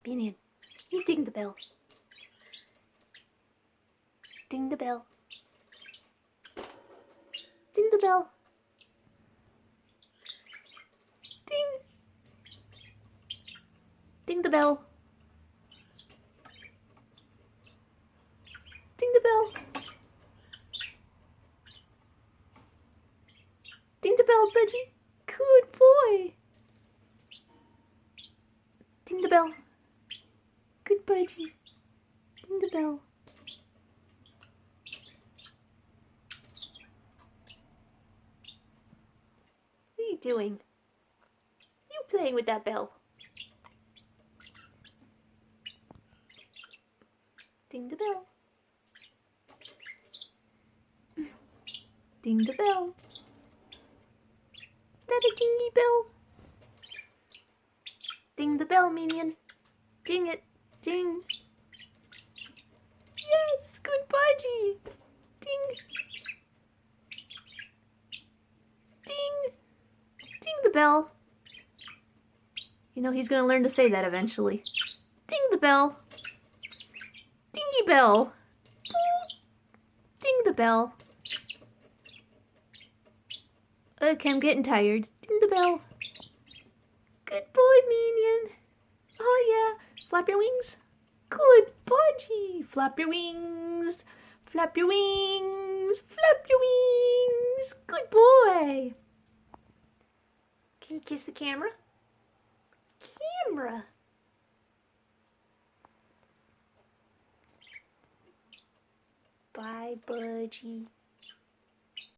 Minion, you ding the bell. Ding the bell. Ding the bell. Ding. Ding the bell. Ding the bell. Ding the bell, Budgie. Good boy. Ding the bell. Good Budgie. Ding the bell. What are you doing? You playing with that bell. Ding the bell. Ding the bell. Is that a dingy bell? Ding the bell, Minion. Ding it. Ding. Yes, good Budgie. Ding. Ding. Ding the bell. You know, he's gonna learn to say that eventually. Ding the bell. Dingy bell. Ding the bell. Okay, I'm getting tired. Ding the bell. Good boy, Minion. Oh yeah. Flap your wings. Good Budgie. Flap your wings. Flap your wings. Flap your wings. Good boy. Can you kiss the camera? Camera. Bye, Budgie.